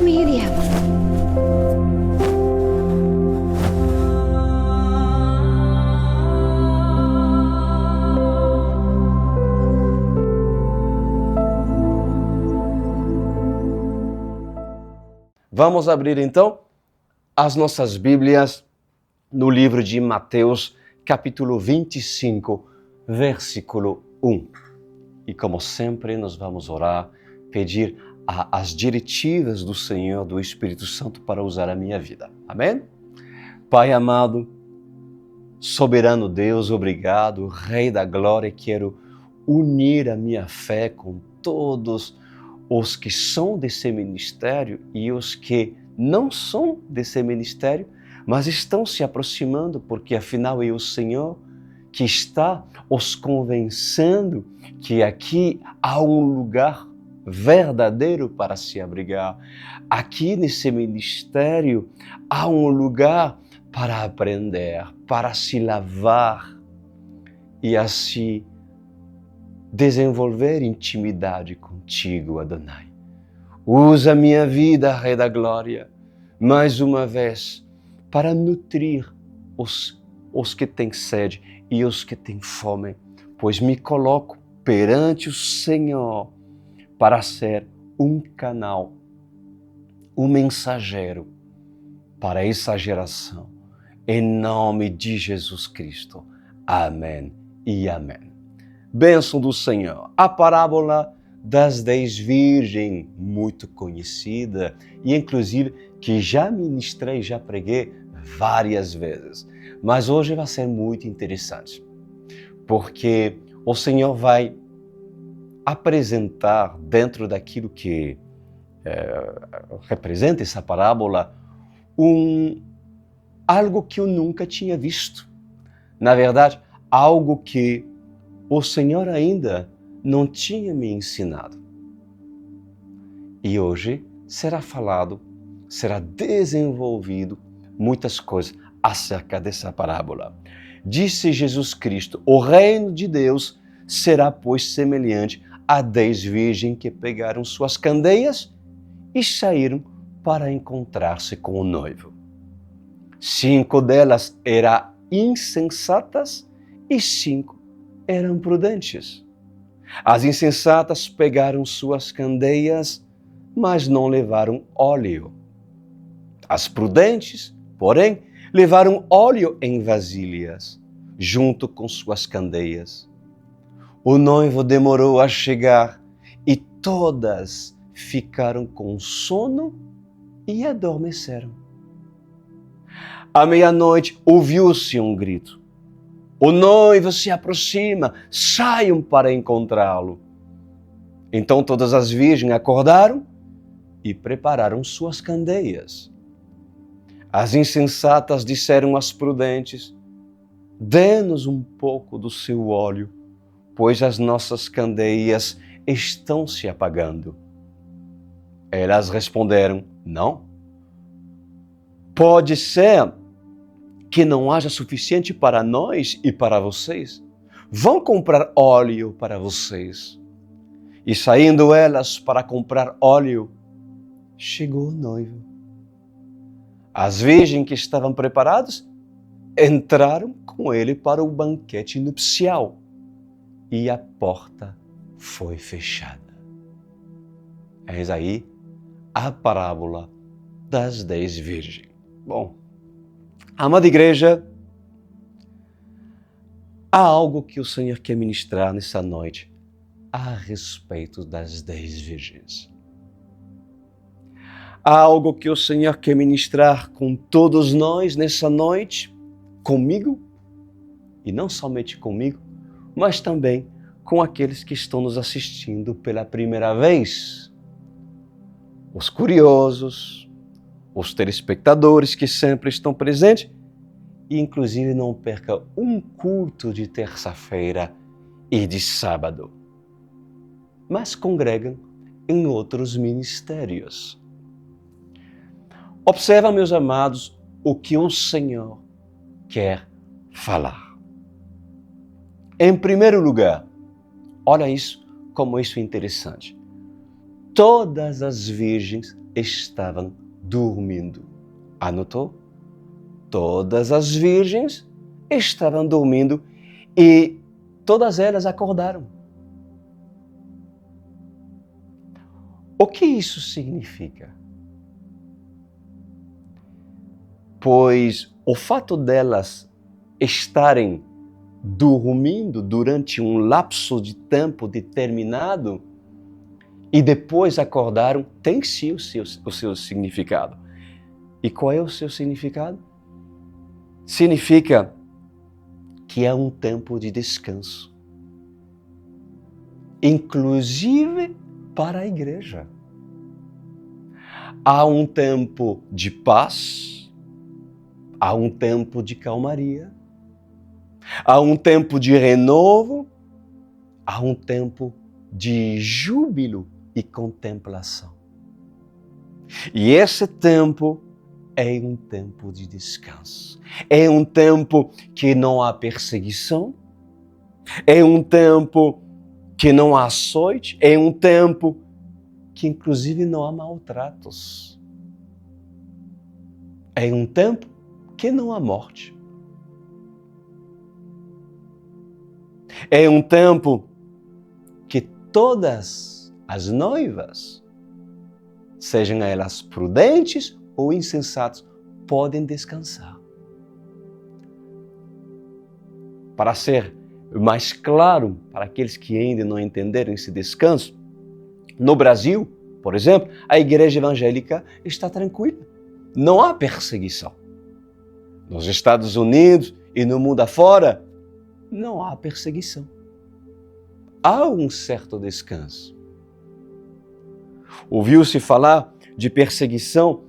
Media. Vamos abrir então as nossas Bíblias no livro de Mateus, capítulo 25, versículo 1. E como sempre, nós vamos orar, pedir as diretivas do Senhor, do Espírito Santo, para usar a minha vida. Amém? Pai amado, soberano Deus, obrigado, Rei da Glória, quero unir a minha fé com todos os que são desse ministério e os que não são desse ministério, mas estão se aproximando, porque afinal é o Senhor que está os convencendo que aqui há um lugar verdadeiro para se abrigar. Aqui nesse ministério há um lugar para aprender, para se lavar e assim desenvolver intimidade contigo, Adonai. Usa minha vida, Rei da Glória, mais uma vez, para nutrir os que têm sede e os que têm fome, pois me coloco perante o Senhor para ser um canal, um mensageiro para essa geração. Em nome de Jesus Cristo. Amém e amém. Bênção do Senhor. A parábola das 10 virgens, muito conhecida e inclusive que já ministrei, já preguei várias vezes. Mas hoje vai ser muito interessante, porque o Senhor vai apresentar dentro daquilo que representa essa parábola algo que eu nunca tinha visto. Na verdade, algo que o Senhor ainda não tinha me ensinado. E hoje será falado, será desenvolvido muitas coisas acerca dessa parábola. Disse Jesus Cristo: o reino de Deus será, pois, semelhante a 10 virgens que pegaram suas candeias e saíram para encontrar-se com o noivo. 5 delas eram insensatas e 5 eram prudentes. As insensatas pegaram suas candeias, mas não levaram óleo. As prudentes, porém, levaram óleo em vasilhas, junto com suas candeias. O noivo demorou a chegar e todas ficaram com sono e adormeceram. À meia-noite ouviu-se um grito: o noivo se aproxima, saiam para encontrá-lo. Então todas as virgens acordaram e prepararam suas candeias. As insensatas disseram às prudentes: dê-nos um pouco do seu óleo, pois as nossas candeias estão se apagando. Elas responderam: não. Pode ser que não haja suficiente para nós e para vocês. Vão comprar óleo para vocês. E saindo elas para comprar óleo, chegou o noivo. As virgens que estavam preparadas entraram com ele para o banquete nupcial e a porta foi fechada. Eis aí a parábola das 10 virgens. Bom, amada igreja, há algo que o Senhor quer ministrar nessa noite a respeito das 10 virgens. Há algo que o Senhor quer ministrar com todos nós nessa noite, comigo, e não somente comigo, mas também com aqueles que estão nos assistindo pela primeira vez. Os curiosos, os telespectadores que sempre estão presentes, e inclusive não perca um culto de terça-feira e de sábado, mas congregam em outros ministérios. Observa, meus amados, o que o Senhor quer falar. Em primeiro lugar, olha isso, como isso é interessante. todas as virgens estavam dormindo. Anotou? Todas as virgens estavam dormindo e todas elas acordaram. O que isso significa? Pois o fato delas estarem dormindo durante um lapso de tempo determinado e depois acordaram, tem sim o seu significado. E qual é o seu significado? Significa que é um tempo de descanso, inclusive para a igreja. Há um tempo de paz, há um tempo de calmaria, há um tempo de renovo, há um tempo de júbilo e contemplação. E esse tempo é um tempo de descanso. É um tempo que não há perseguição, é um tempo que não há açoite, é um tempo que inclusive não há maltratos. É um tempo que não há morte. É um tempo que todas as noivas, sejam elas prudentes ou insensatas, podem descansar. Para ser mais claro para aqueles que ainda não entenderam esse descanso, no Brasil, por exemplo, a igreja evangélica está tranquila. Não há perseguição. Nos Estados Unidos e no mundo afora, não há perseguição. Há um certo descanso. Ouviu-se falar de perseguição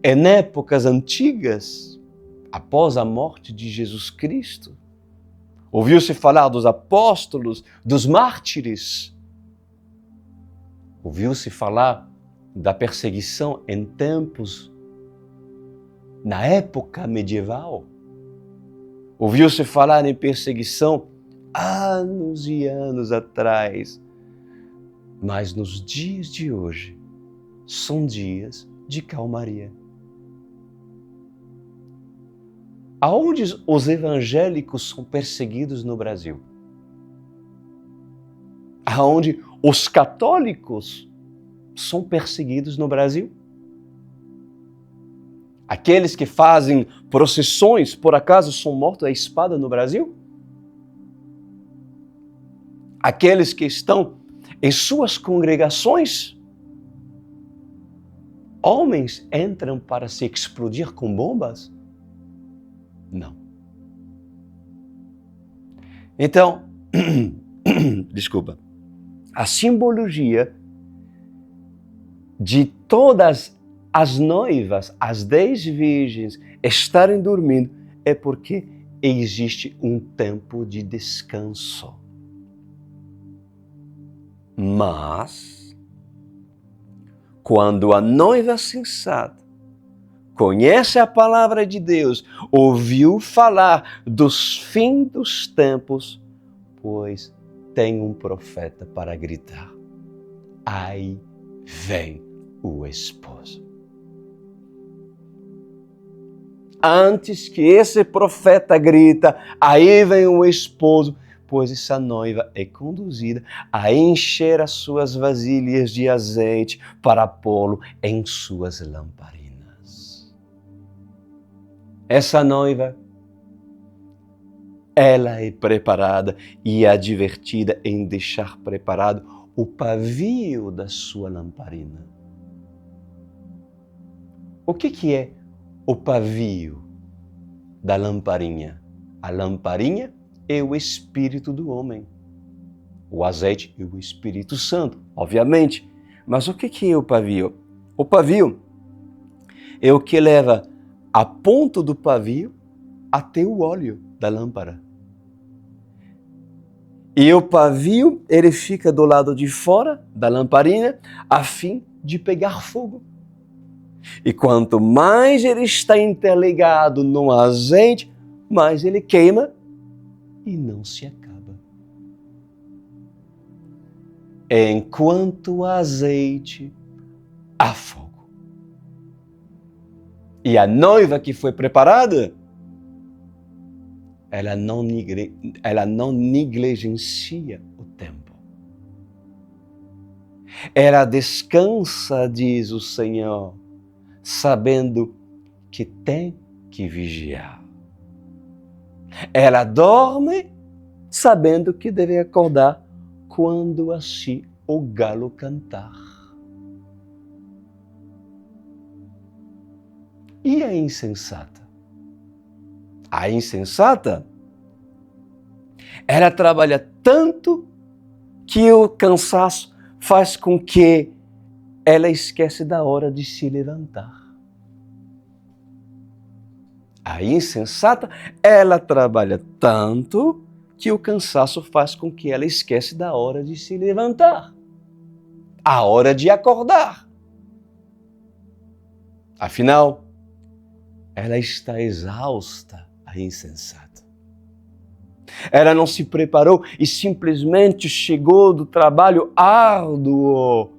em épocas antigas, após a morte de Jesus Cristo. Ouviu-se falar dos apóstolos, dos mártires. Ouviu-se falar da perseguição em tempos, na época medieval. Ouviu-se falar em perseguição anos e anos atrás. Mas nos dias de hoje, são dias de calmaria. Aonde os evangélicos são perseguidos no Brasil? Aonde os católicos são perseguidos no Brasil? Aqueles que fazem procissões, por acaso, são mortos à espada no Brasil? Aqueles que estão em suas congregações, homens entram para se explodir com bombas? Não. Então, desculpa, a simbologia de todas as noivas, as 10 virgens, estarem dormindo é porque existe um tempo de descanso. Mas, quando a noiva sensata conhece a palavra de Deus, ouviu falar dos fins dos tempos, pois tem um profeta para gritar: aí vem o esposo. Antes que esse profeta grita, aí vem o esposo, pois essa noiva é conduzida a encher as suas vasilhas de azeite para pô-lo em suas lamparinas. Essa noiva, ela é preparada e advertida em deixar preparado o pavio da sua lamparina. O que é o pavio da lamparinha? A lamparinha é o Espírito do homem. O azeite é o Espírito Santo, obviamente. Mas o que é o pavio? O pavio é o que leva a ponta do pavio até o óleo da lâmpada. E o pavio, ele fica do lado de fora da lamparina a fim de pegar fogo. E quanto mais ele está interligado no azeite, mais ele queima e não se acaba. enquanto o azeite há fogo. E a noiva que foi preparada, ela não negligencia o tempo. Ela descansa, diz o Senhor, sabendo que tem que vigiar. Ela dorme sabendo que deve acordar quando assim o galo cantar. E a insensata? A insensata, ela trabalha tanto que o cansaço faz com que ela esquece da hora de se levantar. A insensata, ela trabalha tanto que o cansaço faz com que ela esquece da hora de se levantar, a hora de acordar. Afinal, ela está exausta, a insensata. Ela não se preparou e simplesmente chegou do trabalho árduo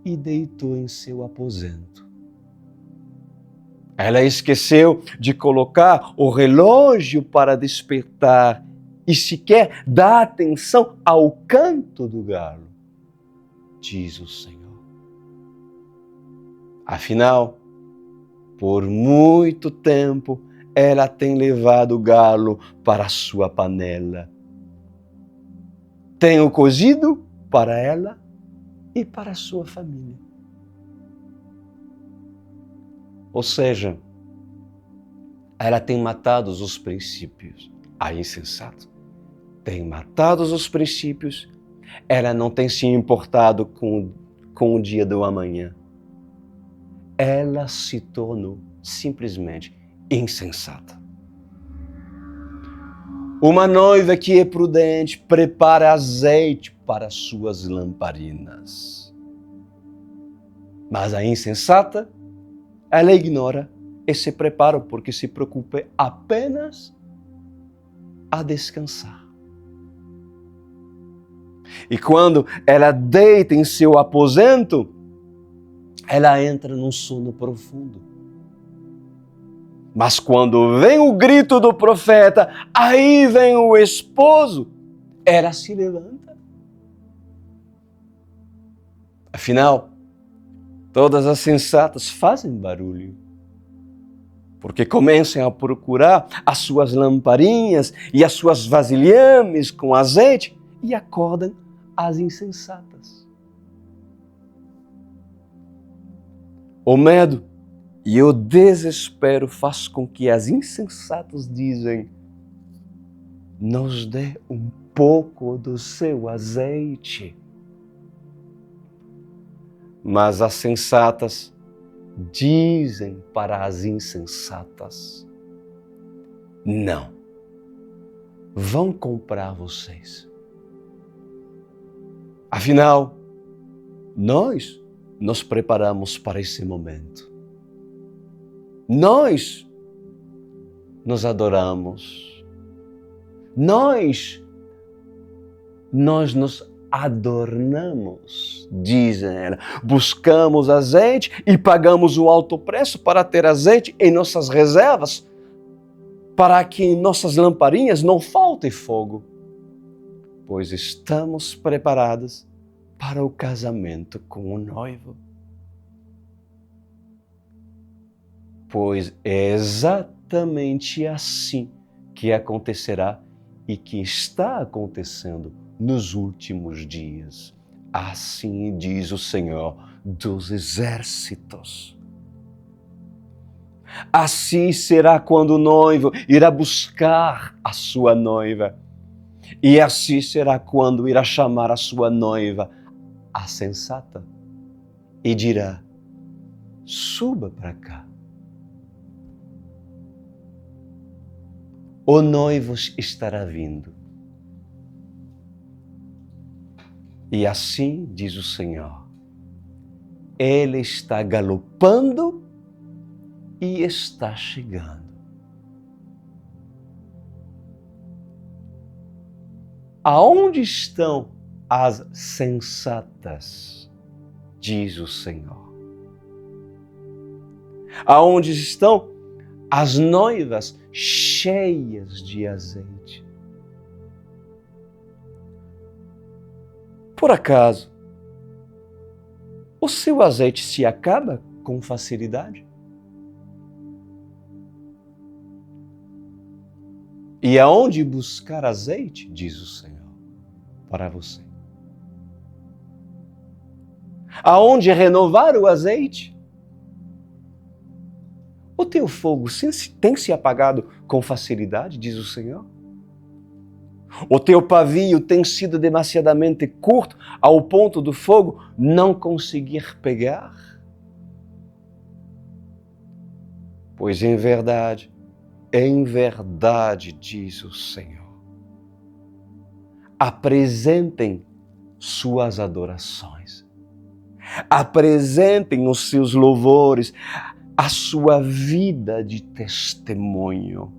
e deitou em seu aposento. Ela esqueceu de colocar o relógio para despertar e sequer dá atenção ao canto do galo, diz o Senhor. Afinal, por muito tempo, ela tem levado o galo para a sua panela. Tem o cozido para ela e para a sua família. Ou seja, ela tem matado os princípios. A insensata tem matado os princípios. Ela não tem se importado com o dia do amanhã. Ela se tornou simplesmente insensata. Uma noiva que é prudente prepara azeite para suas lamparinas. Mas a insensata, ela ignora esse preparo porque se preocupa apenas a descansar. E quando ela deita em seu aposento, ela entra num sono profundo. Mas quando vem o grito do profeta, aí vem o esposo, ela se levanta. Afinal, todas as sensatas fazem barulho, porque começam a procurar as suas lamparinhas e as suas vasilhames com azeite e acordam as insensatas. O medo e o desespero faz com que as insensatas dizem: nos dê um pouco do seu azeite. Mas as sensatas dizem para as insensatas: não, vão comprar vocês. Afinal, nós nos preparamos para esse momento. Nós nos adoramos. Nós nos adornamos, dizem ela. Buscamos azeite e pagamos o alto preço para ter azeite em nossas reservas, para que em nossas lamparinhas não falte fogo, pois estamos preparados para o casamento com o noivo. Pois é exatamente assim que acontecerá e que está acontecendo nos últimos dias. Assim diz o Senhor dos Exércitos. Assim será quando o noivo irá buscar a sua noiva. E assim será quando irá chamar a sua noiva, a sensata, e dirá: suba para cá. O noivo estará vindo. E assim diz o Senhor, Ele está galopando e está chegando. Aonde estão as sensatas, diz o Senhor. Aonde estão as noivas cheias de azeite? Por acaso, o seu azeite se acaba com facilidade? E aonde buscar azeite, diz o Senhor, para você? Aonde renovar o azeite? O teu fogo tem se apagado com facilidade, diz o Senhor? O teu pavio tem sido demasiadamente curto ao ponto do fogo não conseguir pegar? Pois em verdade, diz o Senhor, apresentem suas adorações, apresentem os seus louvores, a sua vida de testemunho.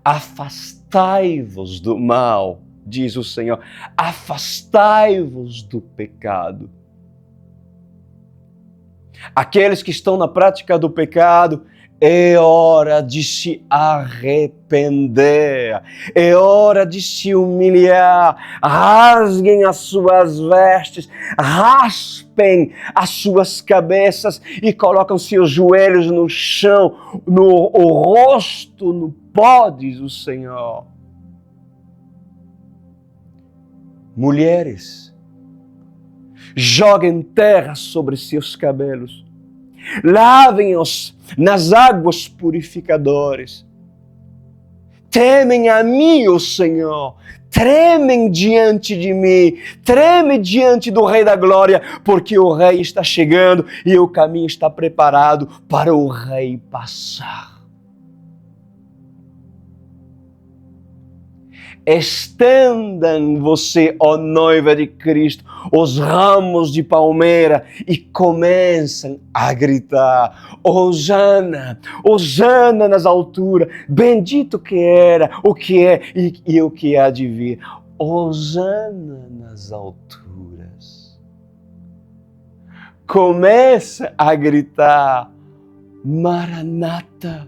Afastai-vos do mal, diz o Senhor, afastai-vos do pecado. Aqueles que estão na prática do pecado, é hora de se arrepender, é hora de se humilhar, rasguem as suas vestes, raspem as suas cabeças e colocam seus joelhos no chão, o rosto no pó, diz o Senhor. Mulheres, joguem terra sobre seus cabelos, lavem-os nas águas purificadoras. Temem a mim, ó Senhor, tremem diante de mim, tremem diante do Rei da Glória, porque o Rei está chegando e o caminho está preparado para o Rei passar. Estendam você, ó noiva de Cristo, os ramos de palmeira e começam a gritar: Hosana, Hosana nas alturas, bendito que era, o que é e o que há de vir. Hosana nas alturas. Começa a gritar: Maranata,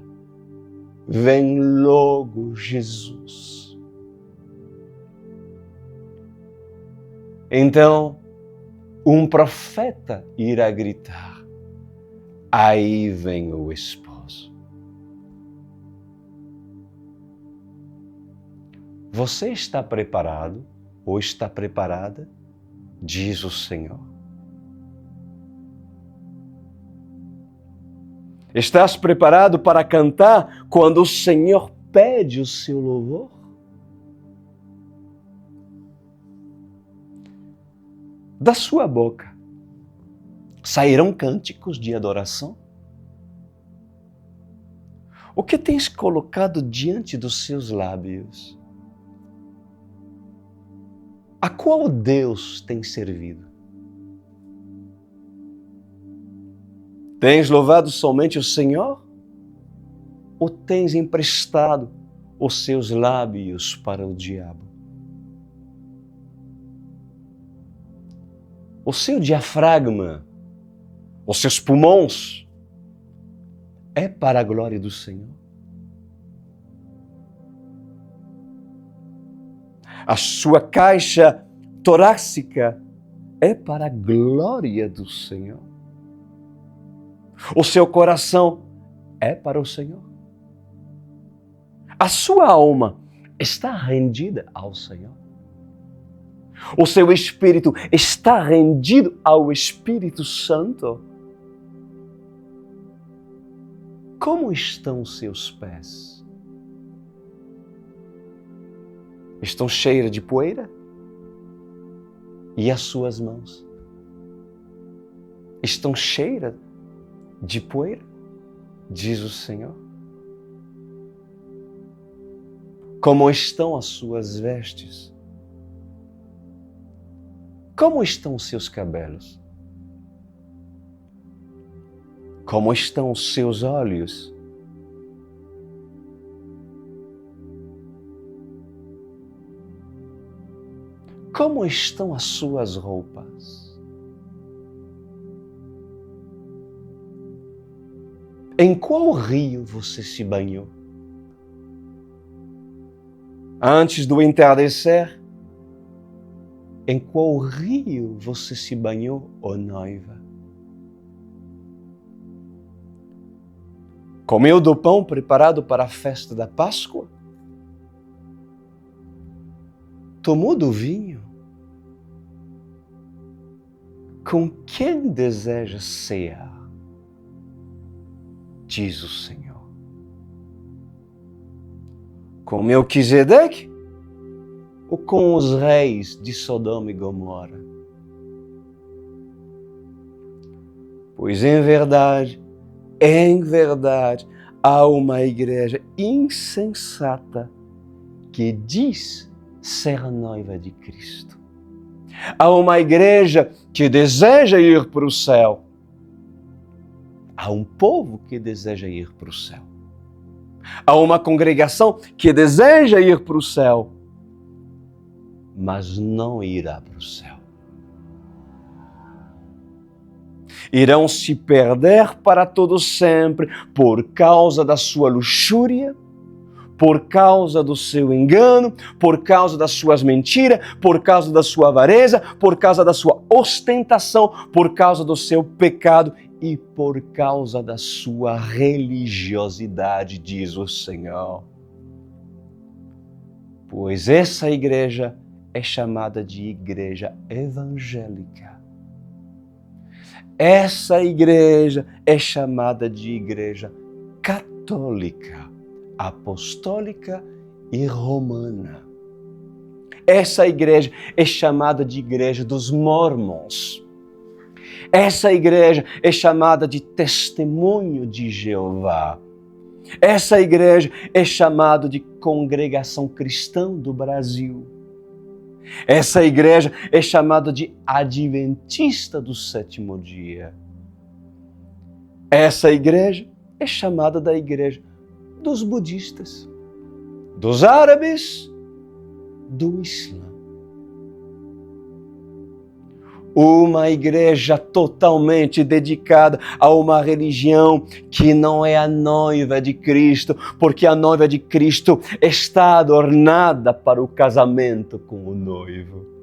vem logo Jesus. Então, um profeta irá gritar: aí vem o esposo. Você está preparado ou está preparada? Diz o Senhor. Estás preparado para cantar quando o Senhor pede o seu louvor? Da sua boca sairão cânticos de adoração? O que tens colocado diante dos seus lábios? A qual Deus tens servido? Tens louvado somente o Senhor? Ou tens emprestado os seus lábios para o diabo? O seu diafragma, os seus pulmões, é para a glória do Senhor? A sua caixa torácica é para a glória do Senhor? O seu coração é para o Senhor? A sua alma está rendida ao Senhor? O seu espírito está rendido ao Espírito Santo? Como estão os seus pés? Estão cheios de poeira? E as suas mãos? Estão cheias de poeira? Diz o Senhor. Como estão as suas vestes? Como estão os seus cabelos? Como estão os seus olhos? Como estão as suas roupas? Em qual rio você se banhou? Antes do entardecer, em qual rio você se banhou, ó noiva? Comeu do pão preparado para a festa da Páscoa? Tomou do vinho? Com quem deseja cear? Diz o Senhor. Com Melquisedeque ou com os reis de Sodoma e Gomorra? Pois em verdade, há uma igreja insensata que diz ser noiva de Cristo. Há uma igreja que deseja ir para o céu. Há um povo que deseja ir para o céu. Há uma congregação que deseja ir para o céu, mas não irá para o céu. Irão se perder para todo sempre por causa da sua luxúria, por causa do seu engano, por causa das suas mentiras, por causa da sua avareza, por causa da sua ostentação, por causa do seu pecado e por causa da sua religiosidade, diz o Senhor. Pois essa igreja é chamada de igreja evangélica. Essa igreja é chamada de igreja católica, apostólica e romana. Essa igreja é chamada de igreja dos mormons. Essa igreja é chamada de testemunho de Jeová. Essa igreja é chamada de congregação cristã do Brasil. Essa igreja é chamada de adventista do sétimo dia. Essa igreja é chamada da igreja dos budistas, dos árabes, do Islã. Uma igreja totalmente dedicada a uma religião que não é a noiva de Cristo, porque a noiva de Cristo está adornada para o casamento com o noivo.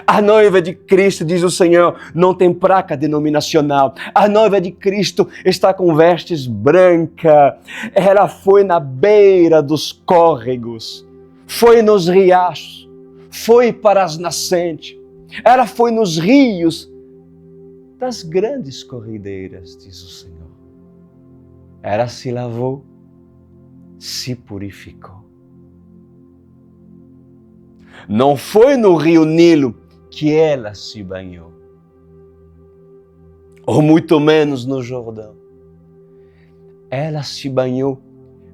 A noiva de Cristo, diz o Senhor, não tem placa denominacional. A noiva de Cristo está com vestes brancas. Ela foi na beira dos córregos, foi nos riachos, foi para as nascentes. Ela foi nos rios das grandes corredeiras, diz o Senhor. Ela se lavou, se purificou. Não foi no rio Nilo que ela se banhou, ou muito menos no Jordão. Ela se banhou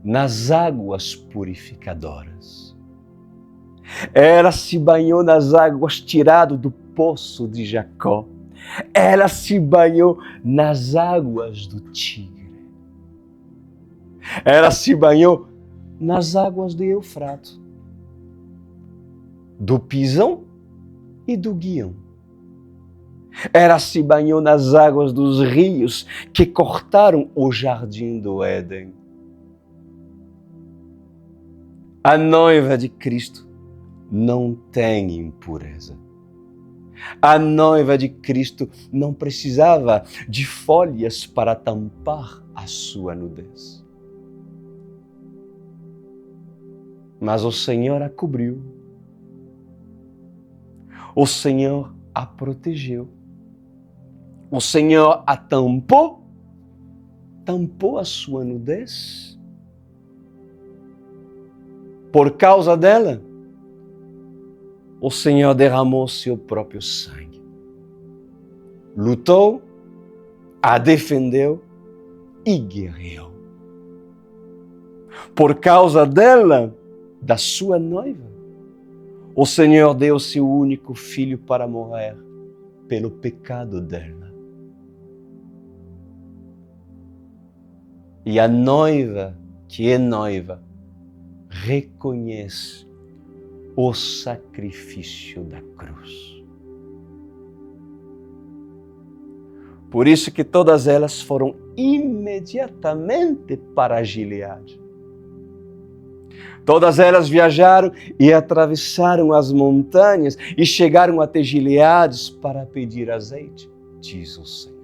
nas águas purificadoras. Ela se banhou nas águas tiradas do poço de Jacó. Ela se banhou nas águas do Tigre. Ela se banhou nas águas do Eufrates, do Pisão e do Guião. Ela se banhou nas águas dos rios que cortaram o jardim do Éden. A noiva de Cristo não tem impureza. A noiva de Cristo não precisava de folhas para tampar a sua nudez. Mas o Senhor a cobriu. O Senhor a protegeu. O Senhor a tampou a sua nudez. Por causa dela, o Senhor derramou seu próprio sangue. Lutou, a defendeu e guerreou. Por causa dela, da sua noiva, o Senhor deu seu único filho para morrer pelo pecado dela. E a noiva, que é noiva, reconhece o sacrifício da cruz. Por isso que todas elas foram imediatamente para Gileade. Todas elas viajaram e atravessaram as montanhas e chegaram até Gileade para pedir azeite, diz o Senhor.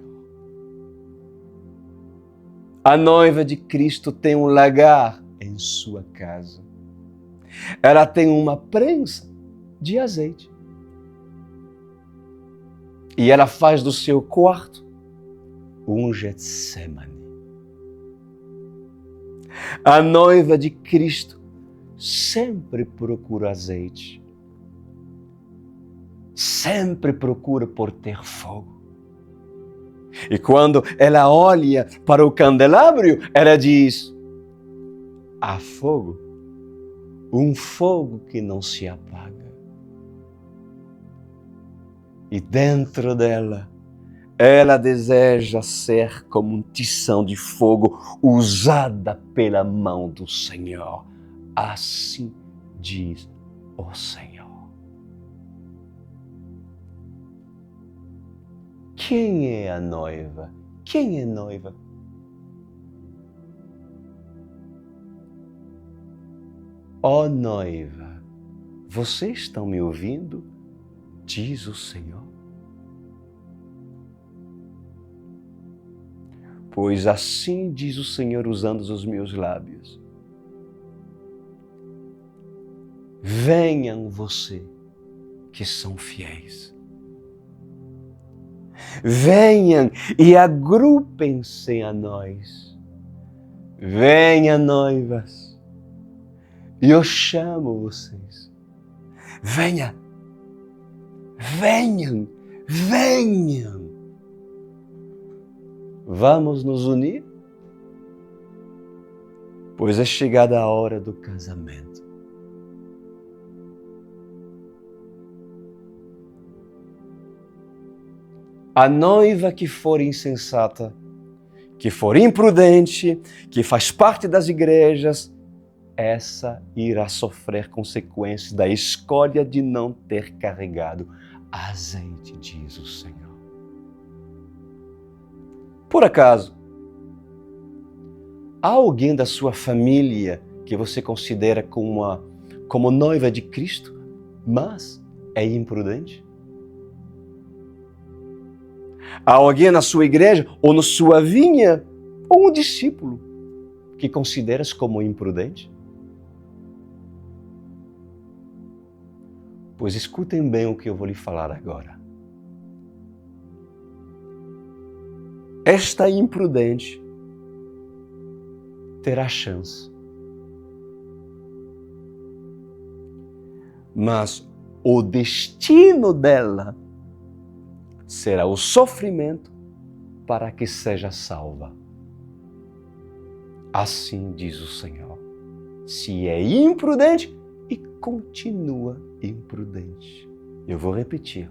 A noiva de Cristo tem um lagar em sua casa. Ela tem uma prensa de azeite. E ela faz do seu quarto um Getsemane. A noiva de Cristo sempre procura azeite. Sempre procura por ter fogo. E quando ela olha para o candelabro, ela diz: há fogo, um fogo que não se apaga. E dentro dela, ela deseja ser como um tição de fogo usada pela mão do Senhor. Assim diz o Senhor. Quem é a noiva? Quem é noiva? Ó noiva, vocês estão me ouvindo? Diz o Senhor. Pois assim diz o Senhor usando os meus lábios. Venham você que são fiéis. Venham e agrupem-se a nós. Venham, noivas. E eu chamo vocês. Venham. Venham. Venham. Vamos nos unir? Pois é chegada a hora do casamento. A noiva que for insensata, que for imprudente, que faz parte das igrejas, essa irá sofrer consequências da escolha de não ter carregado azeite, diz o Senhor. Por acaso, há alguém da sua família que você considera como noiva de Cristo, mas é imprudente? Há alguém na sua igreja ou na sua vinha, ou um discípulo que consideras como imprudente? Pois escutem bem o que eu vou lhe falar agora. Esta imprudente terá chance. Mas o destino dela será o sofrimento para que seja salva. Assim diz o Senhor. Se é imprudente e continua imprudente. Eu vou repetir.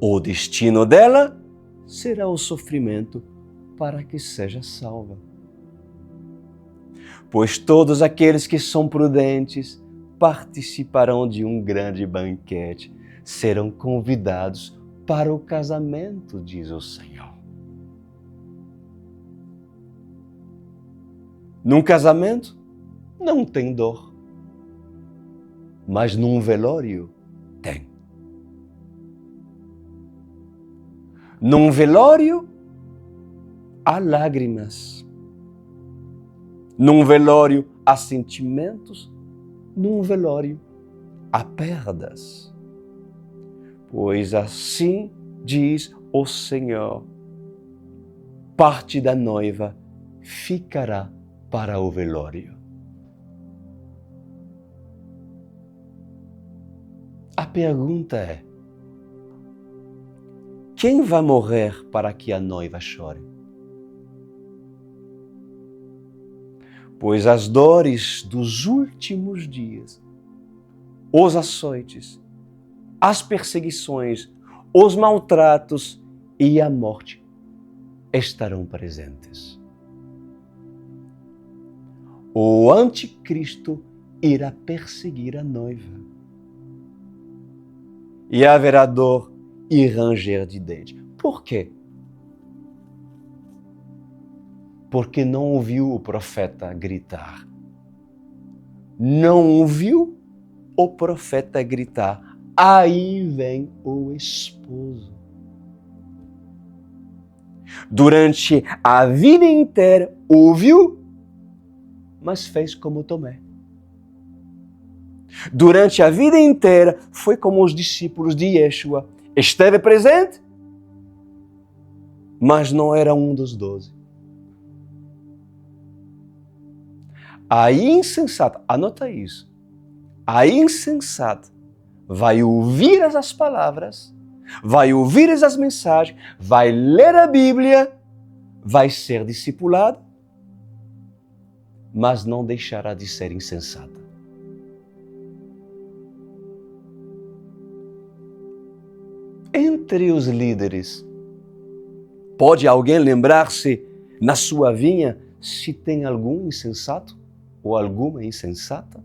O destino dela será o sofrimento para que seja salva. Pois todos aqueles que são prudentes participarão de um grande banquete, serão convidados para o casamento, diz o Senhor. Num casamento não tem dor, mas num velório tem. Num velório há lágrimas. Num velório há sentimentos. Num velório há perdas. Pois assim diz o Senhor, parte da noiva ficará para o velório. A pergunta é: quem vai morrer para que a noiva chore? Pois as dores dos últimos dias, os açoites, as perseguições, os maltratos e a morte estarão presentes. O anticristo irá perseguir a noiva. E haverá dor e ranger de dentes. Por quê? Porque não ouviu o profeta gritar. Não ouviu o profeta gritar. Aí vem o esposo. Durante a vida inteira, ouviu, mas fez como Tomé. Durante a vida inteira, foi como os discípulos de Yeshua. Esteve presente, mas não era um dos 12. A insensata, anota isso, a insensata vai ouvir essas palavras, vai ouvir essas mensagens, vai ler a Bíblia, vai ser discipulada, mas não deixará de ser insensata. Entre os líderes, pode alguém lembrar-se na sua vinha se tem algum insensato ou alguma insensata?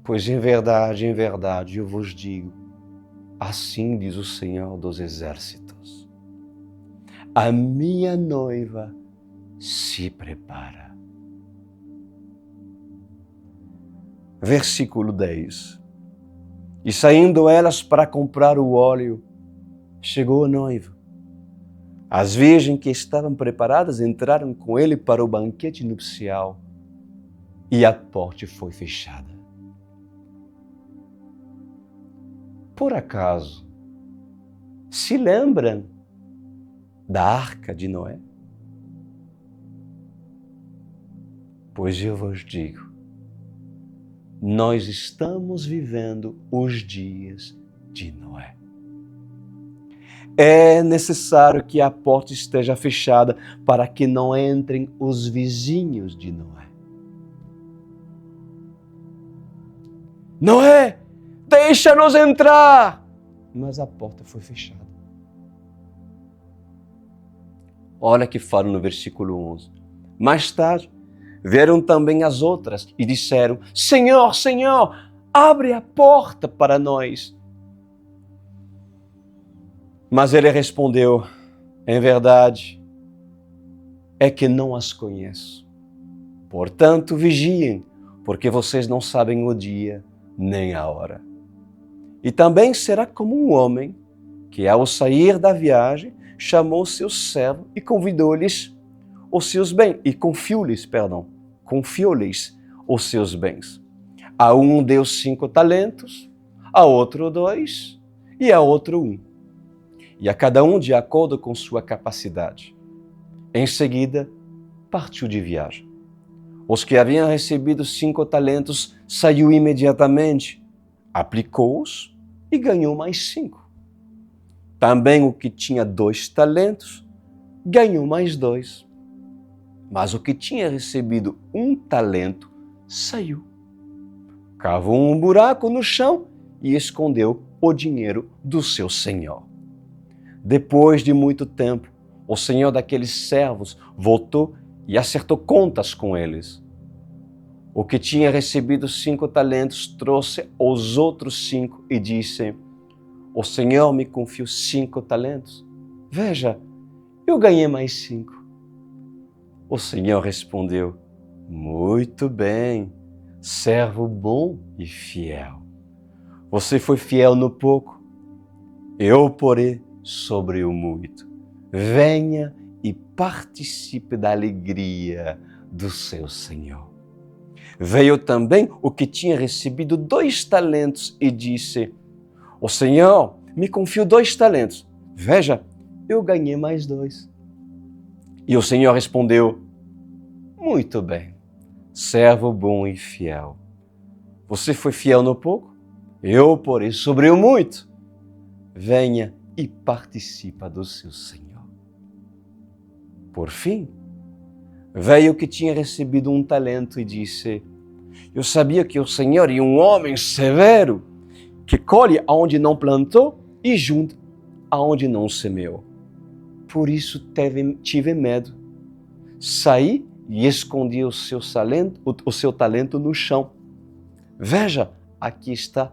Pois em verdade, eu vos digo, assim diz o Senhor dos Exércitos, a minha noiva se prepara. Versículo 10. E saindo elas para comprar o óleo, chegou a noiva. As virgens que estavam preparadas entraram com ele para o banquete nupcial e a porta foi fechada. Por acaso, se lembram da arca de Noé? Pois eu vos digo, nós estamos vivendo os dias de Noé. É necessário que a porta esteja fechada para que não entrem os vizinhos de Noé. Noé, deixa-nos entrar! Mas a porta foi fechada. Olha que fala no versículo 11. Mais tarde, vieram também as outras e disseram, Senhor, Senhor, abre a porta para nós. Mas ele respondeu, em verdade, é que não as conheço. Portanto, vigiem, porque vocês não sabem o dia nem a hora. E também será como um homem que, ao sair da viagem, chamou seu servo e convidou-lhes os seus bens, e confiou-lhes os seus bens. A um deu 5 talentos, a outro 2 e a outro 1. E a cada um de acordo com sua capacidade. Em seguida, partiu de viagem. Os que haviam recebido 5 talentos saiu imediatamente, aplicou-os e ganhou mais 5. Também o que tinha 2 talentos ganhou mais 2. Mas o que tinha recebido 1 talento saiu. Cavou um buraco no chão e escondeu o dinheiro do seu senhor. Depois de muito tempo, o senhor daqueles servos voltou e acertou contas com eles. O que tinha recebido 5 talentos trouxe os outros 5 e disse, o senhor me confiou 5 talentos. Veja, eu ganhei mais 5. O senhor respondeu, muito bem, servo bom e fiel. Você foi fiel no pouco, eu porei sobre o muito. Venha e participe da alegria do seu Senhor. Veio também o que tinha recebido 2 talentos e disse, o Senhor me confiou 2 talentos. Veja, eu ganhei mais 2. E o Senhor respondeu, muito bem, servo bom e fiel. Você foi fiel no pouco? Eu porei sobre o muito. Venha e participa do seu Senhor. Por fim, veio o que tinha recebido 1 talento e disse, eu sabia que o Senhor é um homem severo, que colhe aonde não plantou e junta aonde não semeou. Por isso tive medo. Saí e escondia o seu talento no chão. Veja, aqui está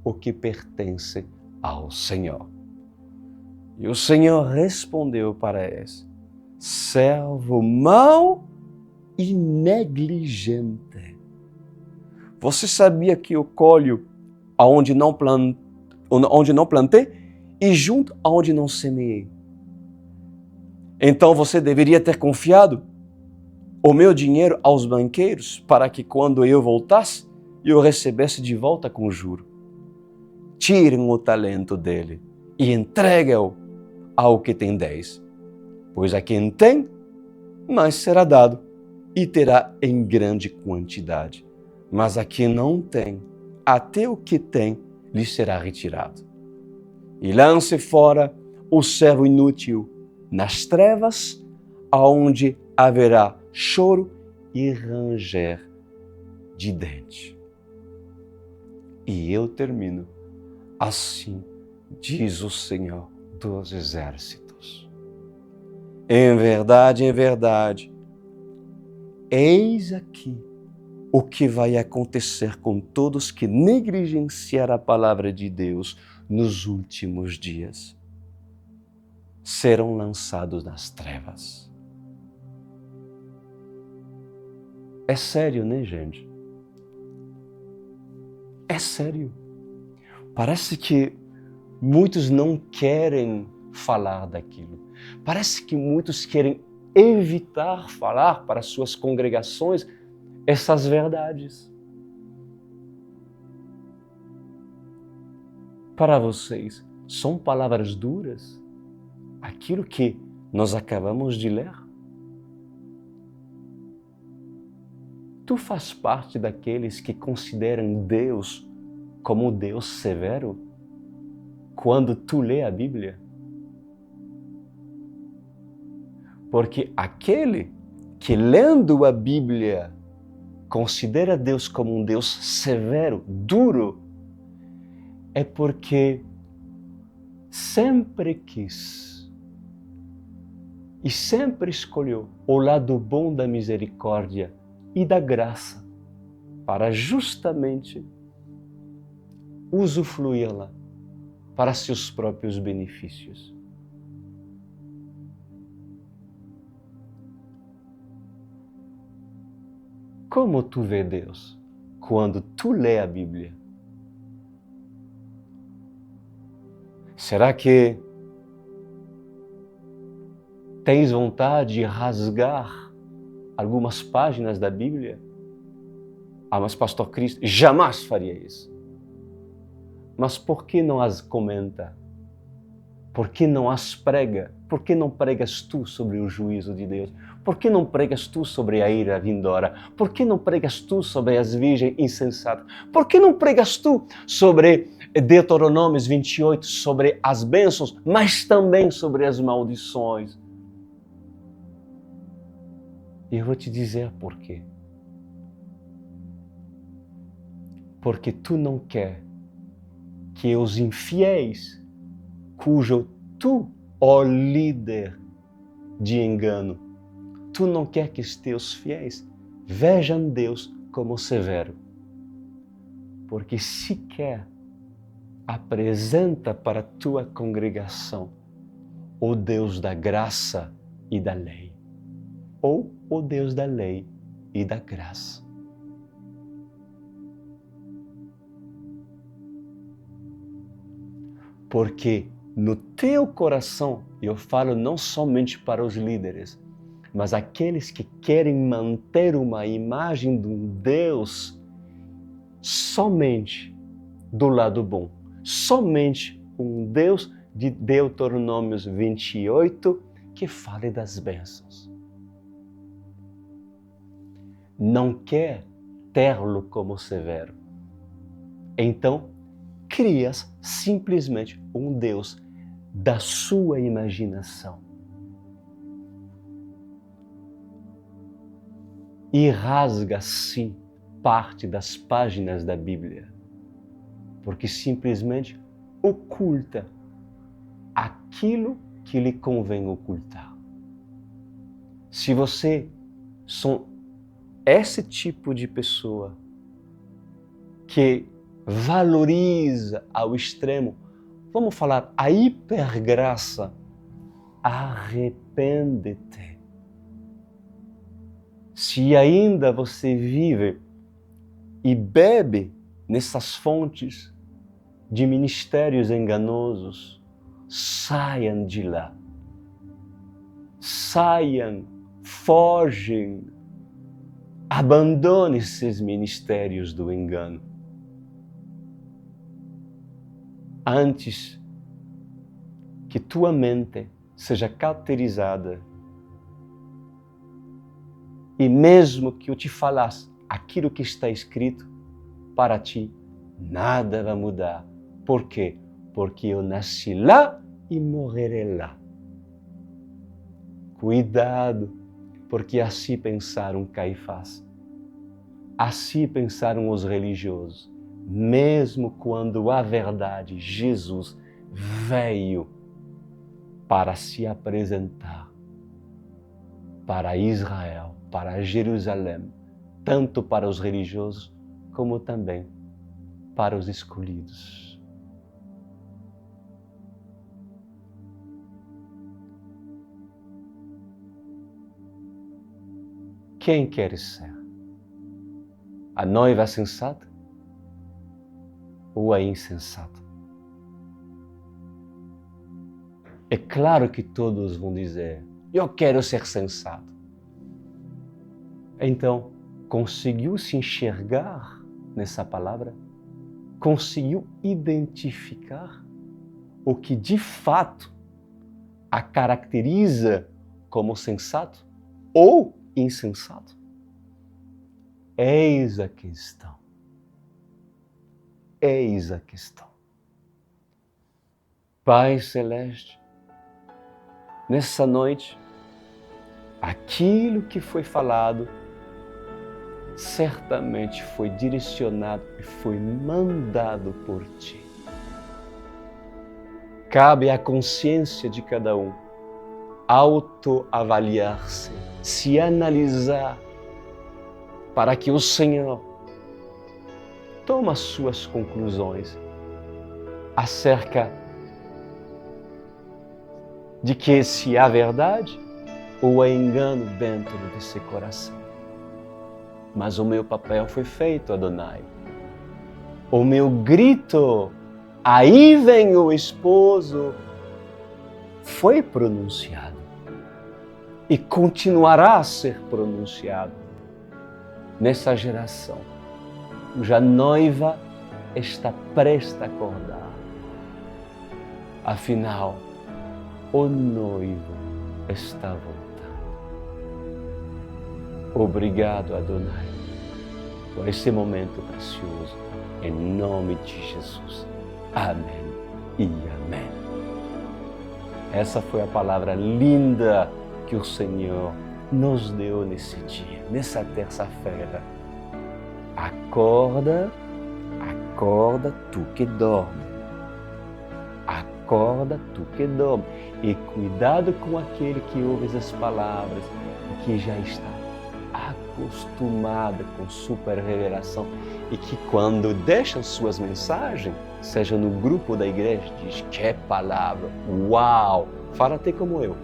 o que pertence ao Senhor. E o Senhor respondeu para esse: servo mau e negligente. Você sabia que eu colho onde não plantei e junto aonde não semeei? Então você deveria ter confiado o meu dinheiro aos banqueiros para que quando eu voltasse, eu recebesse de volta com juro. Tirem o talento dele e entregue-o ao que tem 10. Pois a quem tem, mais será dado e terá em grande quantidade. Mas a quem não tem, até o que tem lhe será retirado. E lance fora o servo inútil nas trevas, aonde haverá choro e ranger de dente. E eu termino. Assim diz o Senhor dos Exércitos. Em verdade, eis aqui o que vai acontecer com todos que negligenciar a palavra de Deus nos últimos dias. Serão lançados nas trevas. É sério, né, gente? É sério. Parece que muitos não querem falar daquilo. Parece que muitos querem evitar falar para suas congregações essas verdades. Para vocês, são palavras duras? Aquilo que nós acabamos de ler? Tu faz parte daqueles que consideram Deus como Deus severo quando tu lê a Bíblia? Porque aquele que lendo a Bíblia considera Deus como um Deus severo, duro, é porque sempre quis e sempre escolheu o lado bom da misericórdia e da graça para justamente usufruí-la para seus próprios benefícios. Como tu vê Deus quando tu lê a Bíblia? Será que tens vontade de rasgar algumas páginas da Bíblia? Ah, mas pastor Cristo, jamais faria isso. Mas por que não as comenta? Por que não as prega? Por que não pregas tu sobre o juízo de Deus? Por que não pregas tu sobre a ira vindoura? Por que não pregas tu sobre as virgens insensatas? Por que não pregas tu sobre Deuteronômios 28, sobre as bênçãos, mas também sobre as maldições? E eu vou te dizer por quê. Porque tu não quer que os infiéis, cujo tu, ó líder de engano, tu não quer que os teus fiéis vejam Deus como severo. Porque sequer apresenta para a tua congregação o Deus da graça e da lei, ou o Deus da lei e da graça. Porque no teu coração, eu falo não somente para os líderes, mas aqueles que querem manter uma imagem de um Deus somente do lado bom, somente um Deus de Deuteronômios 28 que fale das bênçãos. Não quer ter-lo como severo. Então, crias simplesmente um Deus da sua imaginação. E rasga-se parte das páginas da Bíblia, porque simplesmente oculta aquilo que lhe convém ocultar. Se você são esse tipo de pessoa que valoriza ao extremo, vamos falar, a hipergraça. Arrepende-te. Se ainda você vive e bebe nessas fontes de ministérios enganosos, saiam de lá. Saiam, fogem, abandone esses ministérios do engano. Antes que tua mente seja cauterizada e mesmo que eu te falasse aquilo que está escrito, para ti nada vai mudar. Por quê? Porque eu nasci lá e morrerei lá. Cuidado, porque assim pensaram Caifás. Assim pensaram os religiosos. Mesmo quando a verdade, Jesus, veio para se apresentar para Israel, para Jerusalém, tanto para os religiosos como também para os escolhidos. Quem queres ser? A noiva sensata ou a insensata? É claro que todos vão dizer, eu quero ser sensato. Então, conseguiu se enxergar nessa palavra? Conseguiu identificar o que de fato a caracteriza como sensato ou insensato? Eis a questão. Eis a questão. Pai Celeste, nessa noite, aquilo que foi falado certamente foi direcionado e foi mandado por Ti. Cabe à consciência de cada um autoavaliar-se, se analisar, para que o Senhor tome as suas conclusões acerca de que se há verdade ou há engano dentro desse coração. Mas o meu papel foi feito, Adonai. O meu grito, aí vem o esposo, foi pronunciado e continuará a ser pronunciado nessa geração, cuja noiva está prestes a acordar. Afinal, o noivo está voltando. Obrigado, Adonai, por esse momento precioso, em nome de Jesus. Amém e amém. Essa foi a palavra linda que o Senhor nos deu nesse dia, nessa terça-feira. Acorda, acorda tu que dorme. Acorda tu que dorme. E cuidado com aquele que ouve essas palavras e que já está acostumada com super revelação e que quando deixam suas mensagens, seja no grupo da igreja, diz que palavra, uau, fala até como eu,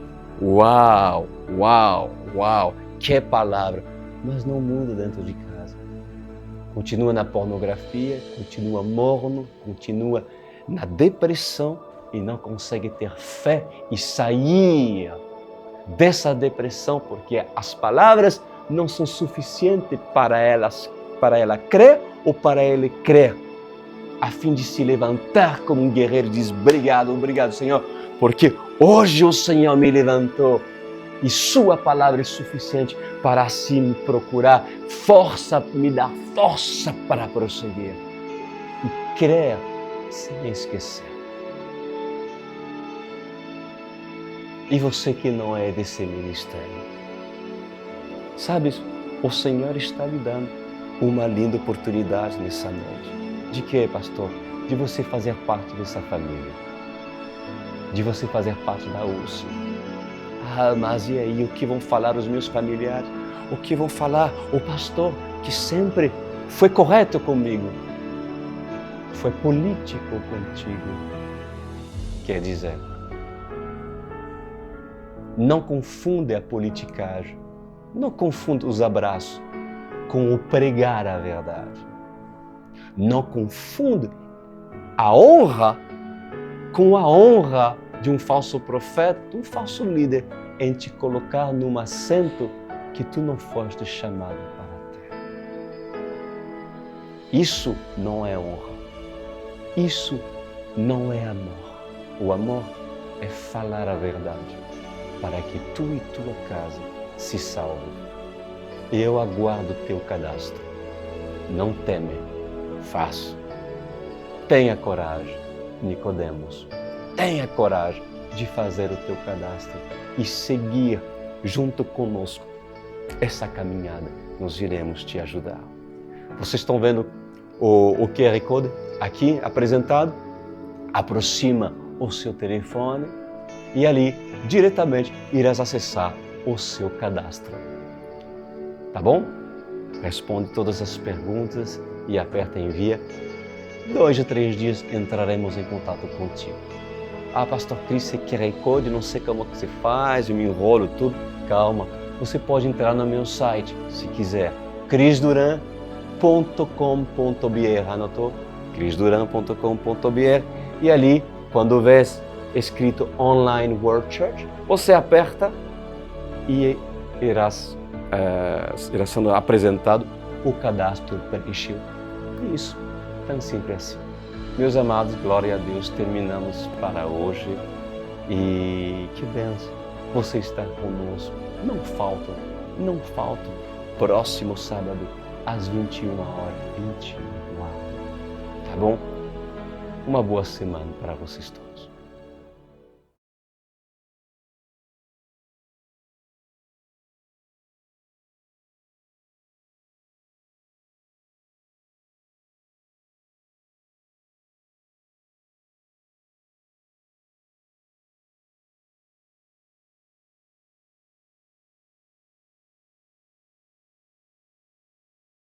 uau, uau, uau, que palavra, mas não muda dentro de casa. Continua na pornografia, continua morno, continua na depressão e não consegue ter fé e sair dessa depressão porque as palavras não são suficientes para ela crer ou para ele crer, a fim de se levantar como um guerreiro e diz, obrigado, obrigado, Senhor, porque hoje o Senhor me levantou e sua palavra é suficiente para assim me procurar força, me dar força para prosseguir e crer sem esquecer. E você que não é desse ministério, sabes, o Senhor está lhe dando uma linda oportunidade nessa noite. De quê, pastor? De você fazer parte dessa família. De você fazer parte da URSS. Ah, mas e aí, o que vão falar os meus familiares? O que vão falar o pastor que sempre foi correto comigo, foi político contigo? Quer dizer, não confunde a politicagem, não confunde os abraços com o pregar a verdade. Não confunde a honra com a honra de um falso profeta, de um falso líder, em te colocar num assento que tu não foste chamado para ter. Isso não é honra. Isso não é amor. O amor é falar a verdade para que tu e tua casa se salvem. Eu aguardo teu cadastro. Não teme, faço. Tenha coragem, Nicodemos. Tenha coragem de fazer o teu cadastro e seguir junto conosco essa caminhada. Nós iremos te ajudar. Vocês estão vendo o QR Code aqui apresentado? Aproxima o seu telefone e ali diretamente irás acessar o seu cadastro. Tá bom? Responde todas as perguntas e aperta envia. 2 a 3 dias entraremos em contato contigo. Ah, pastor Cris, você QR Code, não sei como que você faz, eu me enrolo tudo. Calma, você pode entrar no meu site, se quiser, crisduran.com.br, anotou? crisduran.com.br e ali, quando vê escrito Online World Church, você aperta e irá sendo apresentado o cadastro preenchido. Isso, tão simples assim. Meus amados, glória a Deus, terminamos para hoje e que bênção você estar conosco. Não falta. Próximo sábado, às 21h24. Tá bom? Uma boa semana para vocês todos.